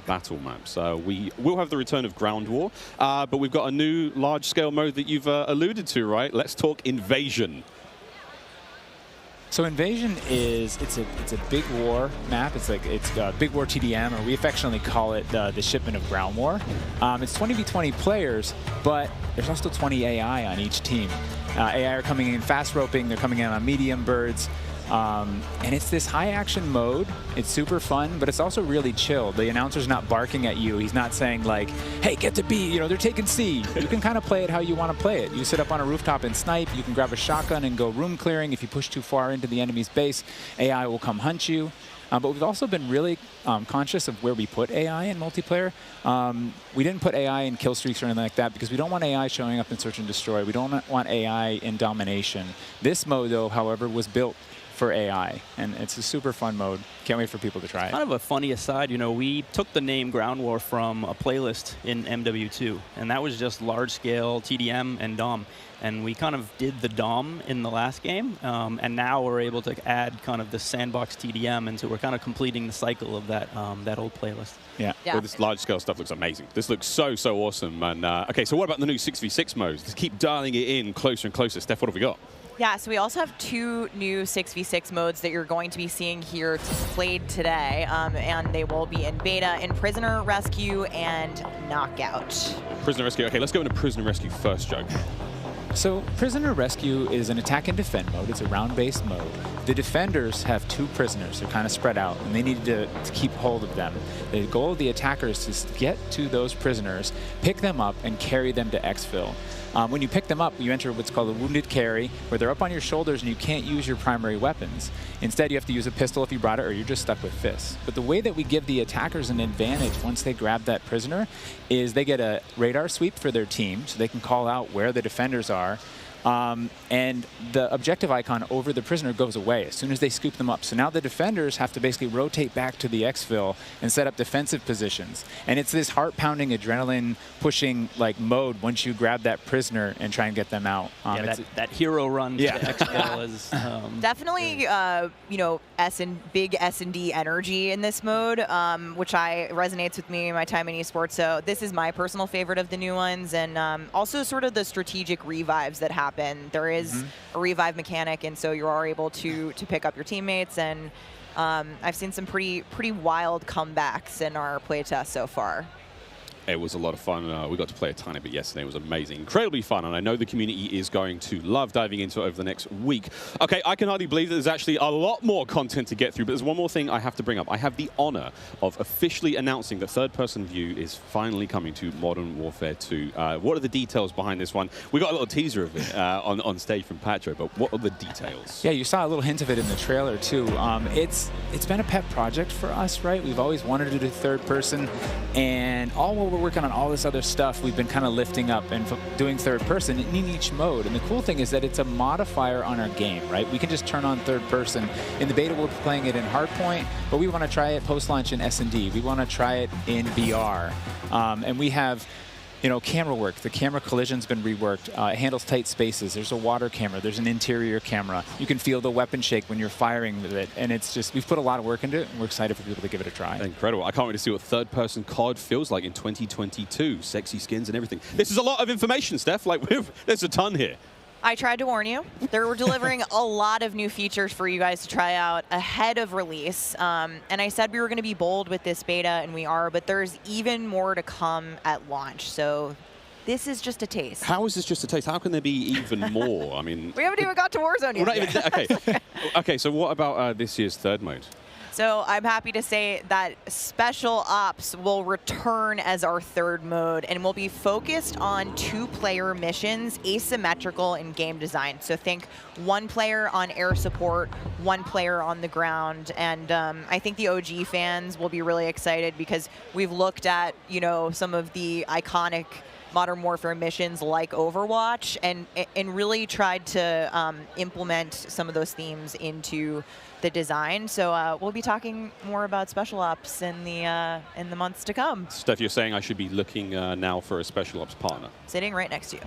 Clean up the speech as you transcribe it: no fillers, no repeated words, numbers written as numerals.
battle maps. We will have the return of Ground War, but we've got a new large-scale mode that you've alluded to, right? Let's talk Invasion. So Invasion is it's a big war map. It's Big War TDM, or we affectionately call it the shipment of Ground War. It's 20v20 players, but there's also 20 AI on each team. AI are coming in fast roping. They're coming in on medium birds. And it's this high action mode. It's super fun, but it's also really chill. The announcer's not barking at you. He's not saying like, hey, get to B, you know, they're taking C. You can kind of play it how you want to play it. You sit up on a rooftop and snipe. You can grab a shotgun and go room clearing. If you push too far into the enemy's base, AI will come hunt you. But we've also been really conscious of where we put AI in multiplayer. We didn't put AI in kill streaks or anything like that because we don't want AI showing up in search and destroy. We don't want AI in domination. This mode, though, however, was built for AI, and it's a super fun mode. Can't wait for people to try it. Kind of a funny aside, you know, we took the name Ground War from a playlist in MWII, and that was just large-scale TDM and DOM. And we kind of did the DOM in the last game, and now we're able to add kind of the sandbox TDM, and so we're kind of completing the cycle of that that old playlist. Yeah. Well, this large-scale stuff looks amazing. This looks so awesome. And okay, so what about the new 6v6 modes? Let's keep dialing it in closer and closer. Steph, what have we got? Yeah, so we also have 2 new 6v6 modes that you're going to be seeing here played today, and they will be in beta in Prisoner Rescue and Knockout. Prisoner Rescue. Okay, let's go into Prisoner Rescue first, Joe. So Prisoner Rescue is an attack and defend mode. It's a round-based mode. The defenders have 2 prisoners. They're kind of spread out, and they need to keep hold of them. The goal of the attackers is to get to those prisoners, pick them up, and carry them to exfil. When you pick them up, you enter what's called a wounded carry, where they're up on your shoulders and you can't use your primary weapons. Instead, you have to use a pistol if you brought it, or you're just stuck with fists. But the way that we give the attackers an advantage once they grab that prisoner is they get a radar sweep for their team, so they can call out where the defenders are. And the objective icon over the prisoner goes away as soon as they scoop them up. So now the defenders have to basically rotate back to the exfil and set up defensive positions. And it's this heart-pounding, adrenaline-pushing like mode once you grab that prisoner and try and get them out. Yeah, that hero run to the exfil is definitely you know, big S&D energy in this mode, which resonates with me in my time in esports. So this is my personal favorite of the new ones, and also sort of the strategic revives that happen. There is a revive mechanic, and so you are able to pick up your teammates, and I've seen some pretty wild comebacks in our playtest so far. It was a lot of fun. We got to play a tiny bit yesterday. It was amazing. Incredibly fun, and I know the community is going to love diving into it over the next week. Okay, I can hardly believe that there's actually a lot more content to get through, but there's one more thing I have to bring up. I have the honor of officially announcing that third-person view is finally coming to Modern Warfare 2. What are the details behind this one? We got a little teaser of it on stage from Patro, but what are the details? Yeah, you saw a little hint of it in the trailer, too. It's been a pet project for us, right? We've always wanted to do third-person, and all we're working on all this other stuff we've been kind of lifting up and doing third person in each mode. And the cool thing is that it's a modifier on our game, right? We can just turn on third person. In the beta, we're playing it in Hardpoint, but we want to try it post-launch in S&D. We want to try it in VR. And we have, you know, camera work. The camera collision's been reworked. It handles tight spaces. There's a water camera. There's an interior camera. You can feel the weapon shake when you're firing with it. And it's just, we've put a lot of work into it, and we're excited for people to give it a try. Incredible. I can't wait to see what third-person COD feels like in 2022. Sexy skins and everything. This is a lot of information, Steph. Like, there's a ton here. I tried to warn you. We're delivering a lot of new features for you guys to try out ahead of release. And I said we were going to be bold with this beta, and we are, but there's even more to come at launch. So this is just a taste. How is this just a taste? How can there be even more? I mean, we haven't even got to Warzone yet. Okay. Okay, so what about this year's third mode? So I'm happy to say that Special Ops will return as our third mode, and will be focused on 2-player missions, asymmetrical in game design. So think 1 player on air support, 1 player on the ground. And I think the OG fans will be really excited because we've looked at, you know, some of the iconic Modern Warfare missions like Overwatch, and really tried to implement some of those themes into the design. So we'll be talking more about Special Ops in the months to come. Steph, you're saying I should be looking now for a Special Ops partner? Sitting right next to you.